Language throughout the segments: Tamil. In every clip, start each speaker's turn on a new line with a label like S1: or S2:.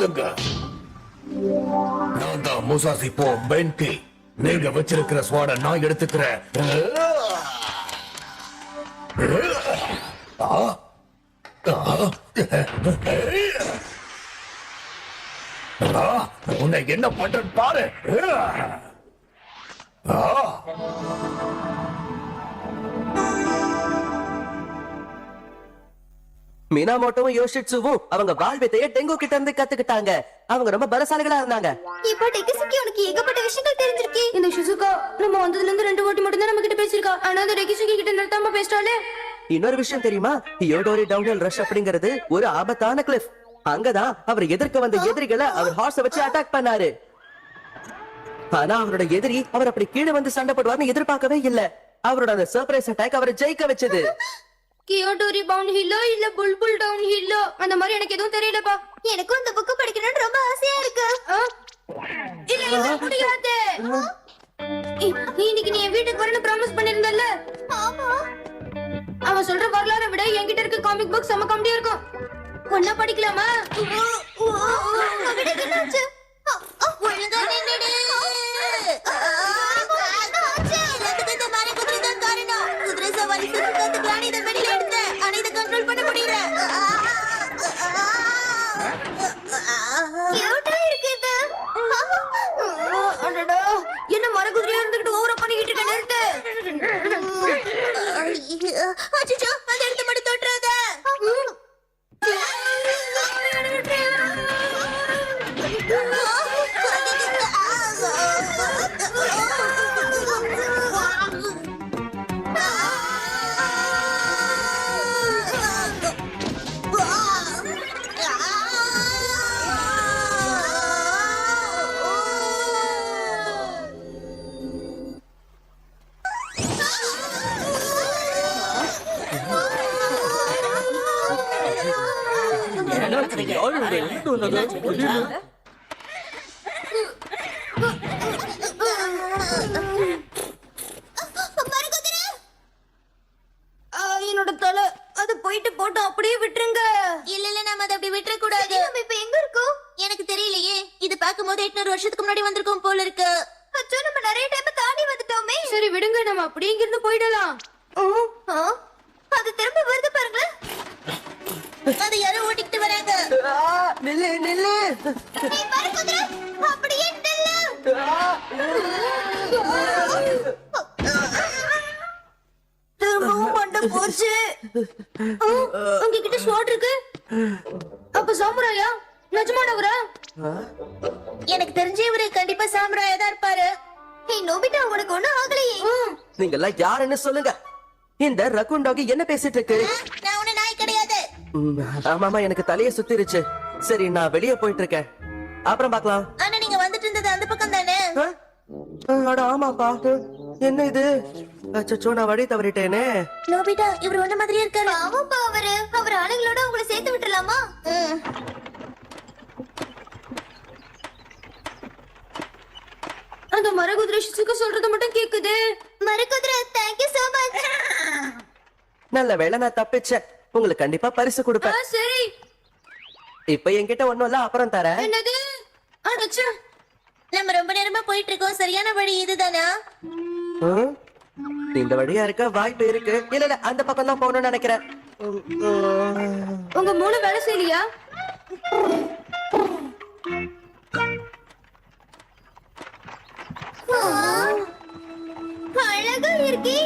S1: சொல்லுங்க. நான் தான் முசாசி போ பென்கி. நீங்க வச்சிருக்கிற ஸ்வாட நான் எடுத்துக்கிறேன். உன்னை என்ன பண்ற பாரு.
S2: மினாமோட்டோவும் யோஷிட்சுவும் அவங்க வாழ்வித்தைய டெங்கு கிட்ட இருந்து கத்துக்கிட்டாங்க. அவங்க ரொம்ப பலசாலிகளா இருந்தாங்க.
S3: இப்போ டெக்கிசுகி உனக்கு ஏகப்பட்ட விஷயங்கள் தெரிஞ்சிருக்கு. இந்த ஷிசுகா நம்ம வந்ததுல இருந்து 2 வாட்டி மட்டும் தான் நம்ம கிட்ட பேசிருக்கா. ஆனா அந்த டெக்கிசுகி கிட்ட நிறுத்தாம பேசிட்டாலே.
S2: இன்னொரு விஷயம் தெரியுமா? யோடோரி டவுன்ஹில் ரஷ் அப்படிங்கிறது ஒரு ஆபத்தான கிளிஃப். அங்கதான் அவர் எதிர்க்க வந்த எதிரிகளை அவர் ஹார்ஸ வச்சு அட்டாக் பண்ணாரு. ஆனா அவரோட எதிரி அவர் அப்படி கீழே வந்து சண்டை போடுவார்னு எதிர்பார்க்கவே இல்ல. அவரோட அந்த சர்ப்ரைஸ் அட்டாக் அவரை ஜெயிக்க வச்சது.
S3: கியோடோரி டவுன் ஹில்லோ இல்ல புல்புல் டவுன் ஹில்லோ அந்த மாதிரி எனக்கு எதுவும் தெரியலப்பா. எனக்கும் இந்த புக் படிக்கணும்னு ரொம்ப ஆசையா இருக்கு. இல்ல இல்ல முடியாது. இன்னைக்கு நீ என் வீட்டுக்கு வரணும் ப்ராமிஸ் பண்ணிருந்தல்ல? ஆமா. அவன் சொல்ற வரலாறை விட என்கிட்ட இருக்க காமிக் புக் செம காமெடியா இருக்கும். ஒண்ணா படிக்கலாமா? ஒழுங்கா நின்னுடு. குதிரை சவாரி சுத்தத்துக்கான இதை வெளியில எடுத்தேன். ஆனா இதை கண்ட்ரோல் பண்ண முடியல. என்ன மரகுதிரையா இருந்துகிட்டு ஓவரா பண்ணிக்கிட்டு இருக்க நிறுத்து. அச்சச்சோ, அந்த இடத்த மட்டும் தொட்டுறாத. என்னோட தலை அது போயிட்டு போட்டோம், அப்படியே விட்டுருங்க. இல்ல இல்ல நாம அதை அப்படி விட்டுற கூடாது. நம்ம இப்ப எங்க இருக்கோம் எனக்கு தெரியலையே. இது பாக்கும்போது 800 வருஷத்துக்கு முன்னாடி வந்திருக்கோம் போல இருக்கு. அச்சோ, நம்ம நிறைய டைம் தாண்டி வந்துட்டோமே. சரி விடுங்க, நம்ம அப்படியே இங்க இருந்து போயிடலாம். அது திரும்ப வருது பாருங்களேன். அது யாரோ ஓட்டிட்டு வராங்க.
S2: நில்லு நில்லு.
S3: நீ பாரு குதிரை, அப்படியே நில்லு. திரும்பவும் மண்டை போச்சு. உங்ககிட்ட ஸ்வாட் இருக்கு. அப்ப சாமுராயா நிஜமானவரா? எனக்கு தெரிஞ்ச இவரு கண்டிப்பா சாமுராயா தான் இருப்பாரு. ஏய் நோபிட்டா, உனக்கு ஒண்ணும் ஆகலையே.
S2: நீங்க எல்லாம் யாருன்னு சொல்லுங்க. இந்த ரக்கூன் டாக் என்ன பேசிட்டு இருக்கு?
S3: நான் உன்ன நாய் கிடையாது.
S2: ஆமாமா, எனக்கு தலைய சுத்திருச்சு. சரி, நான் வெளியே போயிட்டு இருக்கேன். அப்புறம் பார்க்கலாம்.
S3: ஆனா நீங்க வந்துட்டு இருந்தது அந்த பக்கம் தானே?
S2: அட ஆமாப்பா. என்ன இது? அச்சச்சோ, நான் வழி தவறிட்டேனே.
S3: நோபிட்டா, இவர் ஒன்ன மாதிரியே இருக்காரு. ஆமாப்பா, அவர் ஆளுங்களோட உங்களை சேர்த்து விட்டுலாமா? அந்த மரகுதிரை ஷிசுகா சொல்றது மட்டும் கேக்குது. மரகுதிரை, thank you so much.
S2: நல்ல வேளை நான் தப்பிச்சேன். உங்களுக்கு கண்டிப்பா பரிசு கொடுப்பேன்.
S3: சரி,
S2: இப்ப என்கிட்ட ஒண்ணும் இல்ல, அப்புறம் தரேன்.
S3: என்னது? அடச்சே, நம்ம ரொம்ப நேரமா போயிட்டு இருக்கோம். சரியான வழி இதுதானா?
S2: இந்த வழியா இருக்க வாய்ப்பு இருக்கு. இல்ல இல்ல, அந்த பக்கம் தான் போகணும்னு நினைக்கிறேன்.
S3: உங்க மூளை வேலை செய்யலையா? அழகா இருக்கே.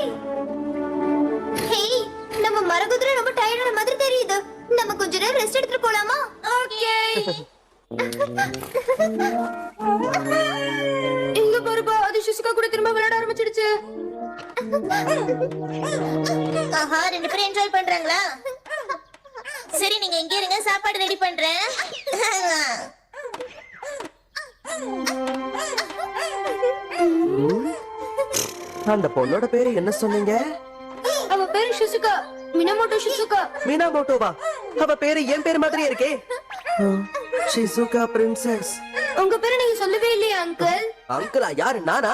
S3: ஹேய், நம்ம மரகுதிரை ரொம்ப டயர்டான மாதிரி தெரியுது. நம்ம கொஞ்ச நேரம் ரெஸ்ட் எடுத்துட்டு போலாமா? ஓகே. இங்க பாருப்பா, அது ஷிசுகா கூட திரும்ப விளையாட ஆரம்பிச்சிடுச்சு. ஆஹா, 2 பேரும் என்ஜாய் பண்றாங்களா? சரி, நீங்க இங்க இருங்க, சாப்பாடு ரெடி பண்றேன்.
S2: அந்த பொண்ணோட பேரு என்ன சொன்னீங்க?
S3: அவ பேரு ஷிசுகா, மினாமோட்டோ ஷிசுகா.
S2: மினாமோட்டோவா? அவ பேரு என் பேரு மாதிரியே இருக்கே. ஷிசுகா பிரின்சஸ்.
S3: உங்க பேரு நீங்க சொல்லவே இல்லையா அங்கிள்?
S2: அங்கிளா? யாரு, நானா?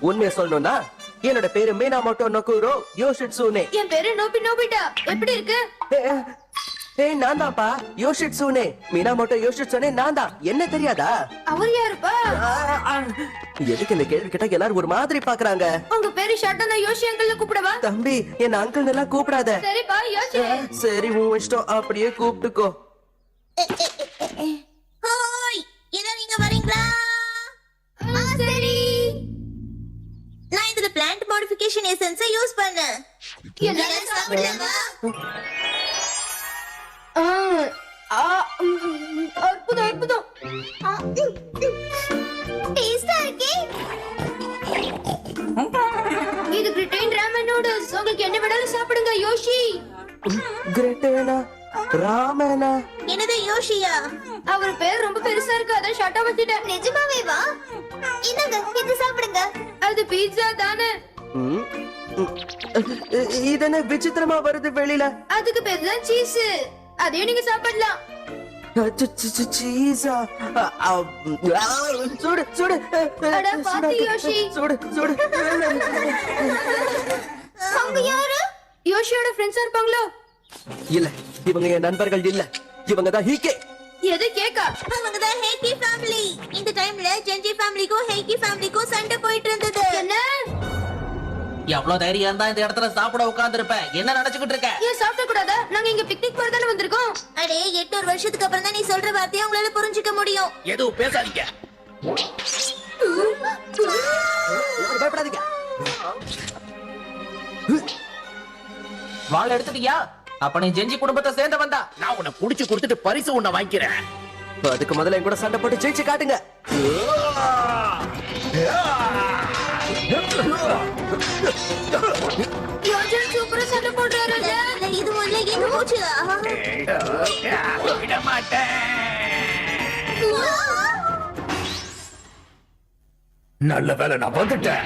S2: உண்மையை சொல்லணும்னா என்னோட பேரு மினாமோட்டோ நொகுரோ யோஷிட்சுனே.
S3: என் பேரு நோபி நோபிட்டா. எப்படி இருக்கு?
S2: ஏய் நான் தான்ப்பா யோஷிட்சுனே மினாமோட்டோ யோஷிட்சுனே நான் தான் என்ன தெரியாதா
S3: அவர் யாருப்பா?
S2: எதுக்கு இந்த கேள்வி கேட்டா எல்லாரும் ஒரு மாதிரி பாக்குறாங்க
S3: உங்க பேரு ஷாட்டா யோஷி அங்கிள் கூப்பிடவா?
S2: தம்பி என் அங்கிள் எல்லாம் கூப்பிடாத
S3: சரிப்பா யோஷி.
S2: சரி உன் இஷ்டம் அப்படியே கூப்பிட்டுக்கோ
S3: ஹாய் இதோ நீங்க வரீங்களா? சரி நான் இதுல பிளான்ட் மாடிஃபிகேஷன் எசன்ஸ் யூஸ் பண்ணேன். என்ன சாப்பிடலாமா? அற்புதம் அற்புதம். டேஸ்டா இருக்கே. இது கிரிட்டைன் ராமன் நூடுல்ஸ். உங்களுக்கு என்ன வேணாலும் சாப்பிடுங்க யோஷி.
S2: கிரேட்டேனா ராமேனா
S3: என்னது யோஷியா? அவர் பேர் ரொம்ப பெருசா இருக்கு அதான் ஷார்ட்டா வச்சிட்டேன். நிஜமாவே வா. இந்தங்க இது சாப்பிடுங்க. அது பீட்சா தானே?
S2: இது என்ன விசித்திரமா வருது வெளியில
S3: அதுக்கு பேர் தான் சீஸ். அதையும் நீங்க சாப்பிடலாம்.
S2: சீஸா சுடு சுடு
S3: அட பாத்து யோஷி.
S2: சுடு சுடு
S3: அவங்க யாரு? யோஷியோட ஃப்ரெண்ட்ஸா இருப்பாங்களோ?
S2: இல்ல இவங்க என் நண்பர்கள் இல்ல இவங்க தான் ஹீகே.
S3: எது கேக்கா? அவங்க தான் ஹேக்கி ஃபேமிலி. இந்த டைம்ல ஜென்ஜி ஃபேமிலிக்கும் ஹேக்கி ஃபேமிலிக்கும் சண்டை போயிட்டு இருந்தது. என்ன?
S4: எவ்வளவு தைரியம் இருந்தா இந்த இடத்துல சாப்பிட உட்கார்ந்து இருப்பேன். என்ன நினைச்சுக்கிட்டு இருக்க?
S3: ஏன் சாப்பிட கூடாதா? நாங்க இங்க பிக்னிக் போற தானே வந்திருக்கோம். அடே 800 வருஷத்துக்கு அப்புறம் தான் நீ சொல்ற வார்த்தையை உங்களால புரிஞ்சுக்க முடியும்.
S1: எதுவும் பேசாதீங்க.
S2: பயப்படாதீங்க.
S4: வாள் எடுத்துட்டியா? அப்ப நீ ஜெஞ்சி குடும்பத்தை சேர்ந்து வந்தா
S1: நான் உன்னை புடிச்சு கொடுத்துட்டு பரிசு உன்னை வாங்கிக்கிறேன்.
S2: அதுக்கு முதல்ல என் கூட சண்டை போட்டு ஜெயிச்சு காட்டுங்க.
S3: யோஜன் சூப்பரா சண்டை போடுறாருல்ல. இது முதல்ல என்ன போச்சு?
S1: விட மாட்டேன். நல்ல வேலை நான் வந்துட்டேன்.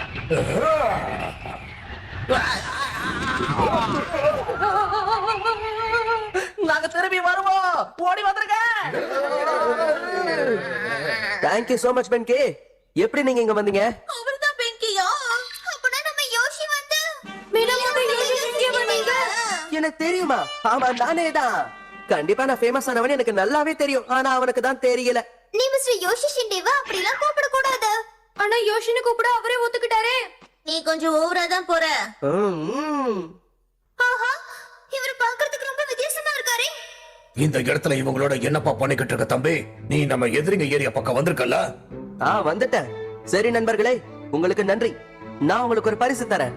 S4: நாங்க திரும்பி வருவோம். ஓடி வந்துருங்க.
S2: தேங்க் யூ சோ மச் பென்கே. எப்படி நீங்க இங்க வந்தீங்க?
S3: அவர்தான் பெங்கியா? அப்பனா நம்ம யோஷி வந்து மீனாமோட்டோ யோஷி இங்க வந்தீங்க.
S2: எனக்கு தெரியுமா? ஆமா நானே தான். கண்டிப்பா நான் ஃபேமஸ் ஆனவன் எனக்கு நல்லாவே தெரியும். ஆனா அவனுக்கு தான் தெரியல.
S3: நீ மிஸ்டர் யோஷி ஷிண்டேவா அப்படிலாம் கூப்பிட கூடாது. ஆனா யோஷின்னு கூப்பிட அவரே ஒத்துக்கிட்டாரே. நீ கொஞ்சம் ஓவரா தான் போற. ஆஹா இவர் பார்க்கிறதுக்கு ரொம்ப வித்தியாசமா இருக்காரே.
S1: இந்த இடத்துல இவங்களோட என்னப்பா பண்ணிக்கிட்டு இருக்க தம்பி? நீ நம்ம எதிரிங்க ஏரியா பக்கம் வந்திருக்கல?
S2: வந்துட்டேன். சரி நண்பர்களே உங்களுக்கு நன்றி. நான் உங்களுக்கு ஒரு பரிசு தரேன்.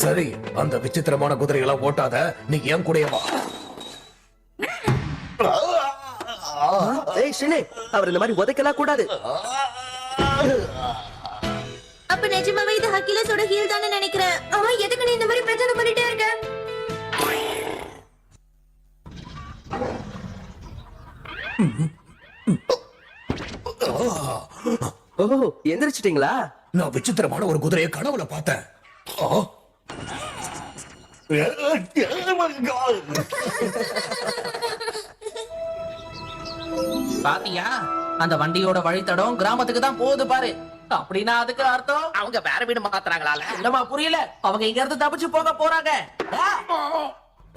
S1: சரி அந்த விசித்திரமான குதிரைகளை ஓட்டாத, நீ என் கூடயே வா.
S2: ஏய் ஷினே அவர் இந்த மாதிரி உதைக்கலாம் கூடாது.
S3: அப்ப நிஜமாவே இது ஹக்கிலஸோட ஹீல் தானே நினைக்கிறேன். அவன் எதுக்கு நீ இந்த மாதிரி பிரச்சனை பண்ணிட்டே இருக்க?
S2: ஓ எந்திரிச்சிட்டீங்களா?
S1: நான் விசித்திரமான ஒரு குதிரையை கனவுல பார்த்தேன். ஆ.
S4: பாத்தியா? அந்த வண்டியோட வழித்தடம் கிராமத்துக்கு தான் போகுது பாரு. அப்படின்னா அதுக்கு அர்த்தம் அவங்க வேற வீடு மாத்துறாங்களால. என்னமா புரியல? அவங்க இங்க இருந்து தப்பிச்சு போக போறாங்க.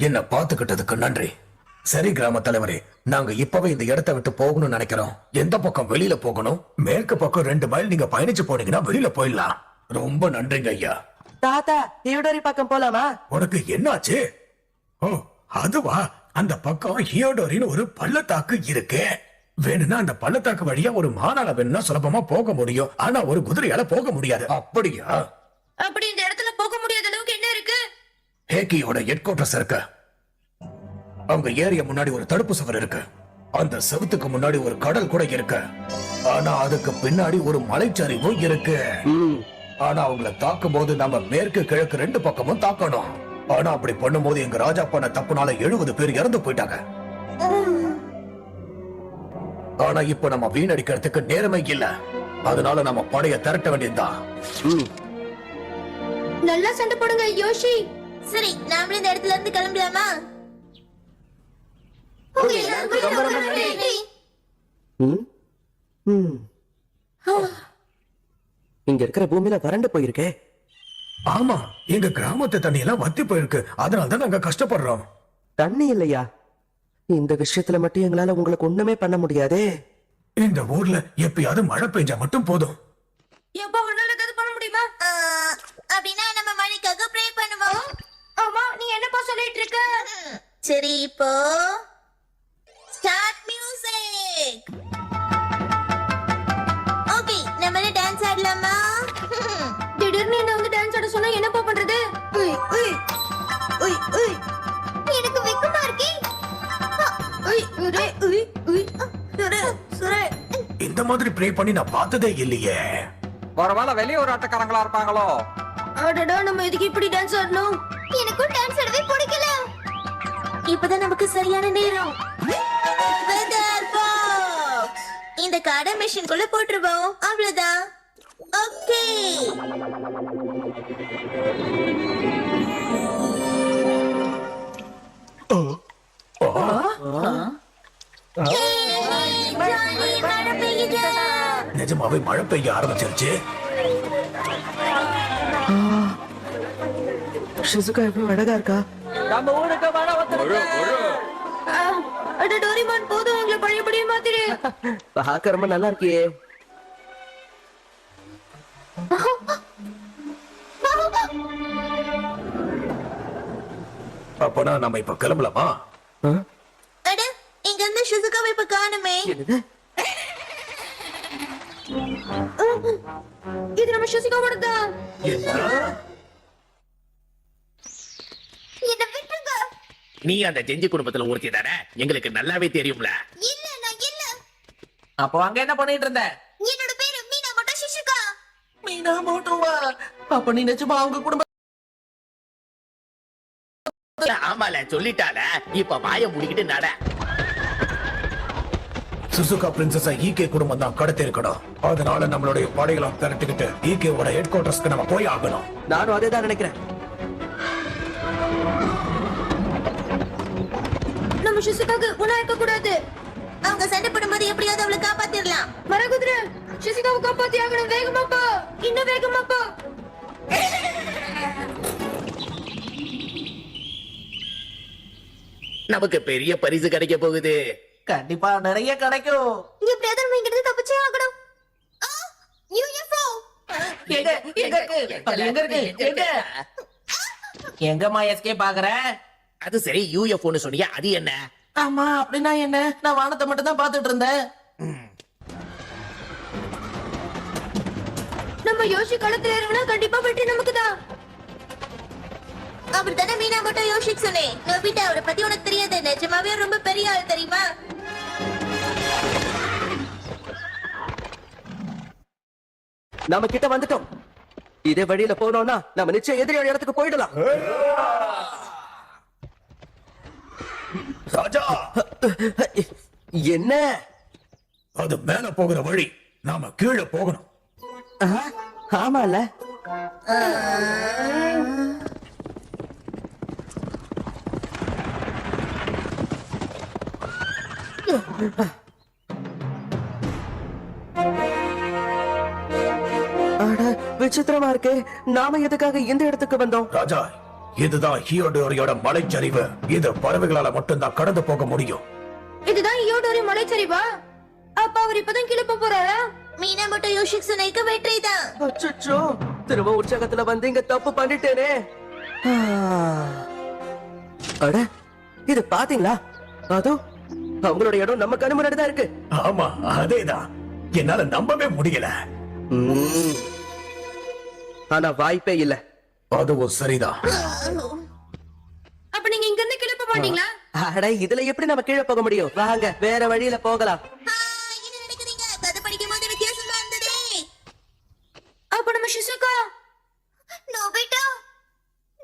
S1: என்ன பாத்துக்கிட்டதுக்கு நன்றி. சரி கிராம தலைவரே, நாங்க இப்பவே இந்த இடத்தை விட்டு போகணும்னு நினைக்கிறோம். எந்த பக்கம் வெளியில போகணும்? மேற்கு பக்கம் 2 மைல் நீங்க பயணிச்சு போனீங்கன்னா வெளியில போயிடலாம். ரொம்ப நன்றிங்க ஐயா.
S2: தாத்தா ஹியோடோரி பக்கம் போலாமா?
S1: உனக்கு என்னாச்சு? ஓ அதுவா? அந்த பக்கம் ஹியோடோரின்னு ஒரு பள்ளத்தாக்கு இருக்கு. வேணும்னா அந்த பள்ளத்தாக்கு வழியா ஒரு மானால வேணும்னா சுலபமா போக முடியும். ஆனா ஒரு குதிரையால போக முடியாது. அப்படியா?
S3: அப்படி இந்த இடத்துல போக முடியாத அளவுக்கு என்ன இருக்கு?
S1: ஹேக்கியோட ஹெட் குவார்டர்ஸ் இருக்கு. அவங்க ஏரியா முன்னாடி ஒரு தடுப்பு சுவர் இருக்கு. அந்த செவுத்துக்கு முன்னாடி ஒரு கடல் கூட இருக்கு. ஆனா அதுக்கு பின்னாடி ஒரு மலைச்சரிவும் இருக்கு. ஆனா அவங்கள தாக்கும் போது நம்ம மேற்கு கிழக்கு 2 பக்கமும் தாக்கணும். ஆனா அப்படி பண்ணும்போது எங்க ராஜா பண்ண தப்புனால 70 பேர் இறந்து போயிட்டாங்க. ஆனா இப்ப நம்ம வீணடிக்கிறதுக்கு நேரமே இல்ல. அதனால நம்ம படைய திரட்ட வேண்டியதுதான்.
S3: நல்லா சண்டை போடுங்க யோஷி. சரி நாமளும் இந்த இடத்துல இருந்து கிளம்பலாமா?
S2: ரொம்ப ரொம்ப நன்றி. இங்க இருக்கிற பூமியில வறண்டு போயிருக்கே.
S1: ஆமா, எங்க கிராமத்து தண்ணி எல்லாம் வத்தி போயிருக்கு. அதனாலதான் நாங்க கஷ்டப்படுறோம்.
S2: தண்ணி இல்லையா? இந்த விஷயத்துல மட்டும் எங்களால உங்களுக்கு ஒண்ணுமே பண்ண முடியாதே.
S1: இந்த ஊர்ல எப்பயாவது மழை பெஞ்சா மட்டும் போதும்.
S3: எப்ப உன்னால அது பண்ண முடியுமா? அப்படின்னா நம்ம மழைக்காக ப்ரே பண்ணுவோம். ஆமா, நீ என்னப்பா சொல்லிட்டு இருக்க? சரி, இப்போ ஸ்டார்ட் மியூசிக். ஓகே, நம்ம டான்ஸ் ஆடலாமா? திடீர்னு என்ன வந்து டான்ஸ் ஆட சொன்னா என்னப்பா பண்றது? உய் உய் உய் உய். எனக்கு வெக்கமா இருக்கே. உய் உய் உய் உய். சுரே சுரே.
S1: இந்த மாதிரி ப்ரே பண்ணி நான் பார்த்ததே இல்லையே.
S5: ஒருவேளை வெளியூர் ஆட்டக்காரங்களா இருப்பாங்களோ?
S3: அடடா, நம்ம எதுக்கு இப்படி டான்ஸ் ஆடணும்? எனக்கும் டான்ஸ் ஆடவே பிடிக்கல. இப்பதான் நமக்கு சரியான நேரம். Weather box. இந்த கார்டை மெஷின்குள்ள போட்டுருவோம். அவ்வளவுதான். ஓகே. மழை பெய்யுது.
S1: நிஜமாவே மழை பெய்ய ஆரம்பிச்சிருச்சு.
S2: ஷிசுகா எவ்வளவு அழகா இருக்கா.
S4: நம்ம ஊருக்கு மழை வந்துருச்சு.
S3: அட டோரிமான், போதும் எங்களை பழையபடியே மாத்திரு.
S2: பார்க்க ரொம்ப நல்லா இருக்கியே.
S1: அப்பனா நம்ம இப்ப கிளம்பலாமா?
S2: ஆ?
S3: அட, இங்க இருந்து ஷிசுகாவை இப்ப காணுமே.
S2: என்னது?
S3: இது நம்ம ஷிசுகாவோட தான்.
S1: என்ன?
S3: என்ன விட்டுங்க.
S6: நீ அந்த ஜெஞ்சி குடும்பத்துல ஒருத்தி தானே, எங்களுக்கு நல்லாவே தெரியும்ல.
S3: இல்ல, நான் இல்ல.
S4: அப்போ அங்க என்ன பண்ணிட்டு இருந்த?
S3: என்னோட பேரு மீனா மோட்டோ ஷிசுகா.
S4: மீனா மோட்டோவா? அப்ப நீ நிஜமா அவங்க குடும்ப
S6: ஆமால, சொல்லிட்டால. இப்ப வாய முடிக்கிட்டு நட.
S1: சுசுகா பிரின்சஸ ஈகே குடும்பம் தான் கடத்தி இருக்கணும். அதனால நம்மளுடைய படைகளை திரட்டிக்கிட்டு ஈகேவோட ஹெட் குவார்டர்ஸ்க்கு நம்ம போய் ஆகணும்.
S2: நானும் அதே தான் நினைக்கிறேன்.
S3: நம்ம ஷிசுகாக்கு உணா இருக்க கூடாது. அவங்க சண்டை போடும்போது எப்படியாவது அவளை காப்பாத்திரலாம். மரகுதிரை, ஷிசுகாவை காப்பாத்தி ஆகணும். வேகமா போ, இன்னும் வேகமா போ.
S6: நமக்கு பெரிய பரிசு கிடைக்க போகுது.
S4: கண்டிப்பா நிறைய கிடைக்கும்.
S3: எப்படியாவது நம்ம இங்க இருந்து தப்பிச்சே ஆகணும். UFO.
S4: எங்க எங்க இருக்கு? அது எங்க இருக்கு? எங்க? எங்கம்மா எஸ்கேப் ஆகுற?
S6: அது சரி, யூஎஃப்ஓன்னு சொன்னீங்க, அது என்ன?
S4: ஆமா, அப்படின்னா என்ன? நான் வானத்தை மட்டும் தான் பாத்துட்டு இருந்தேன்.
S3: நம்ம யோசி களத்துல இறங்கினா கண்டிப்பா வெற்றி நமக்கு தான். அவர் தானே மீனா மட்டும் யோசிக்க சொன்னேன். நோபிட்டா, அவரை பத்தி உனக்கு தெரியாது. நிஜமாவே ரொம்ப பெரிய ஆள் தெரியுமா?
S2: நாம கிட்ட வந்துட்டோம். இதே வழியில போனோம்னா நம்ம நிச்சயம் எதிரியோட இடத்துக்கு போயிடலாம்.
S1: ராஜா,
S2: என்ன?
S1: அது மேல போகிற வழி. நாம கீழே போகணும்.
S2: ஆமால. அட, விசித்திரமா இருக்கு. நாம எதுக்காக இந்த இடத்துக்கு வந்தோம்?
S1: ராஜா, இதுதான் ஹியோடோரியோட மலைச்சரிவு. இது பறவைகளால மட்டும்தான் கடந்து போக முடியும்.
S3: இதுதான் யோடோரி மலைச்சரிவா? அப்ப அவர் இப்பதான் கிளப்ப போறாரா? மீனா மட்டும் யோசிக்க சொன்ன வெற்றி தான்.
S2: அச்சச்சோ, திரும்ப உற்சாகத்துல வந்து இங்க தப்பு பண்ணிட்டேனே. அட, இது பாத்தீங்களா? அதோ அவங்களோட இடம் நம்ம கண்ணு முன்னாடி தான் இருக்கு.
S1: ஆமா, அதேதான். என்னால நம்பவே முடியல.
S2: ஆனா வாய்ப்பே இல்ல.
S1: அதுவும் சரிதான்.
S3: அப்ப நீங்க இங்க இருந்து கிளப்ப மாட்டீங்களா?
S2: அட, இதுல எப்படி நம்ம கீழே போக முடியும்? வாங்க, வேற வழியில போகலாம்.
S3: என்ன நினைக்கிறீங்க? கதை படிக்கும் போது வித்தியாசமா இருந்ததே. அப்ப நம்ம ஷிசுகா, நோபிட்டா,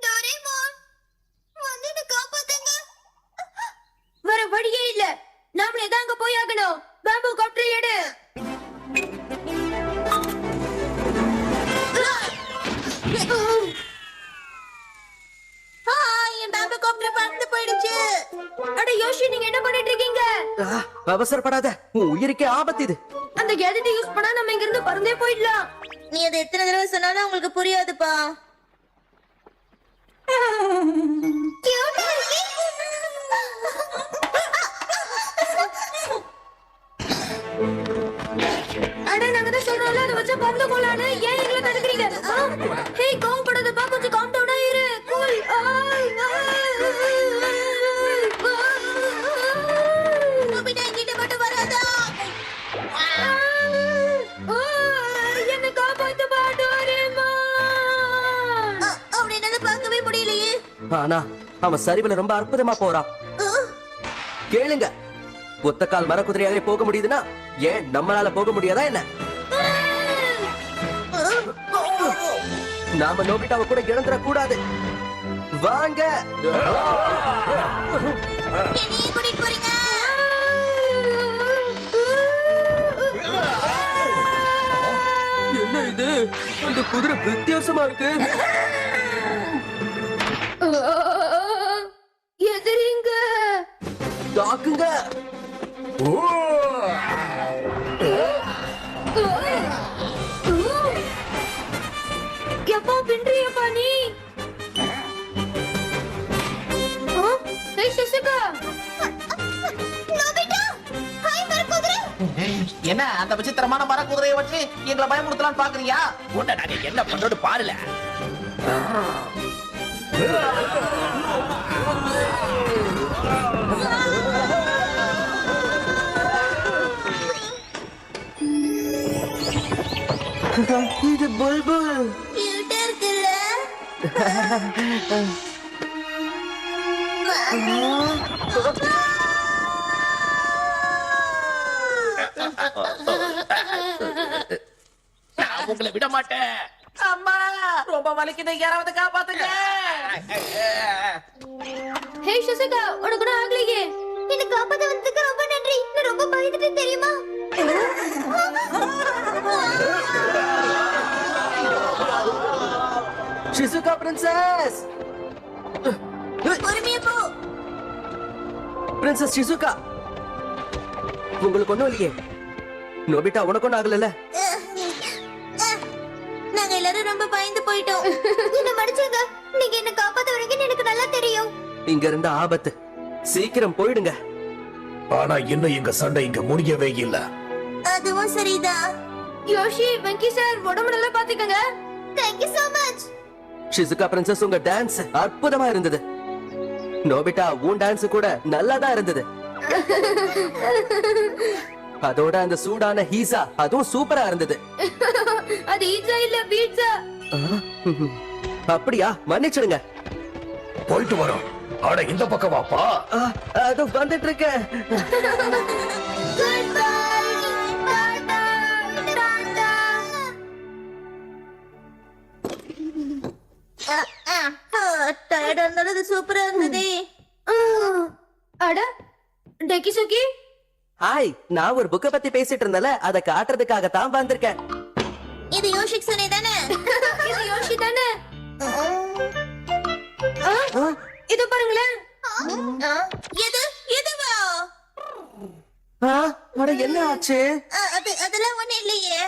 S3: டோரேமான், வந்து என்ன காப்பாத்துங்க. வேற வழியே இல்ல. நாமளே தான் அங்க போய் ஆகணும். பாம்பு காப்டர் எடு. என் பாம்பு காப்டர் பறந்து போயிடுச்சு. அட யோஷி, நீங்க என்ன பண்ணிட்டு இருக்கீங்க?
S2: அவசரப்படாத, உன் உயிருக்கே ஆபத்து இது.
S3: அந்த கேஜெட் யூஸ் பண்ணா நம்ம இங்க இருந்து பறந்தே போயிடலாம். நீ அதை எத்தனை தடவை சொன்னாலும் உங்களுக்கு புரியாதுப்பா.
S2: ஆனா அவன் சரிவுல ரொம்ப அற்புதமா போறான். கேளுங்க, ஒத்த கால் மரக்குதிரையாலே போக முடியுதுன்னா ஏன் நம்மளால போக முடியாதா என்ன? நாம நோபிட்டாவை கூட இழந்துட கூடாது. வாங்க.
S3: என்னையே கூட்டிட்டு போறீங்க.
S2: என்ன இது? இந்த குதிரை வித்தியாசமா இருக்கு.
S3: எதிரிங்க.
S2: தாக்குங்க.
S3: எப்போ பின்றியப்பா நீ? சிசுகா. நோபிட்டா, ஹாய் மரக்குதிரை.
S4: என்ன அந்த விசித்திரமான மர குதிரையை வச்சு எங்களை பயமுறுத்தலாம்னு பாக்குறியா?
S6: உன்னை நாங்க என்ன பண்றோம்னு பாருல.
S2: இது புல்புல்.
S3: கியூட்டா இருக்குல்ல?
S6: நான் உங்களை விட மாட்டேன்.
S4: அம்மா ரொம்ப வலிக்குது, யாராவது காப்பாத்துங்க.
S3: ஹே சிசுகா, உனக்கு ஒண்ணும் ஆகலையே? என்ன காப்பாத்த வந்ததுக்கு ரொம்ப நன்றி. நான் ரொம்ப பயந்துட்டேன் தெரியுமா?
S2: ஷிசுகா பிரின்சஸ்.
S3: பொறுமையா போ.
S2: பிரின்சஸ் ஷிசுகா, உங்களுக்கு ஒண்ணும் இல்லையே? நோபிட்டா உனக்கு ஒண்ணும் ஆகல?
S3: நாங்க எல்லாரும் ரொம்ப பயந்து போயிட்டோம். என்ன மன்னிச்சுங்க. நீங்க என்ன காப்பாத்த வரீங்கன்னு எனக்கு நல்லா தெரியும்.
S2: இங்க இருந்த ஆபத்து. சீக்கிரம் போயிடுங்க.
S1: ஆனா இன்னும் எங்க சண்டை இங்க முடியவே இல்ல.
S3: அதுவும் சரிதான். யோஷி, வெங்கி சார், உடம்பு நல்லா பாத்துக்கங்க. Thank you so much.
S2: Shizuka princess, உங்க டான்ஸ் அற்புதமா இருந்தது. நோபிட்டா உன் டான்ஸ் கூட நல்லா தான் இருந்தது. அதோட அந்த சூடான ஹீசா அதுவும் சூப்பரா இருந்தது.
S3: அது ஈட்சா இல்ல பீட்சா.
S2: அப்படியா? மன்னிச்சிடுங்க.
S1: போயிட்டு வரோம். ஆட இந்த பக்கம் வாப்பா.
S2: அது வந்துட்டு இருக்க.
S3: டயர்டா இருந்தாலும் அது சூப்பரா இருந்ததே. அட டெக்கிசுகி.
S2: ஹாய், நான் ஒரு புக்க பத்தி பேசிட்டு இருந்தல, அதை காட்டுறதுக்காக தான் வந்திருக்கேன்.
S3: இது யோஷிக் சனே தானே? இது யோஷி தானே? இது பாருங்களேன். எது எதுவா?
S2: அட என்ன ஆச்சு?
S3: அதெல்லாம் ஒண்ணு இல்லையே.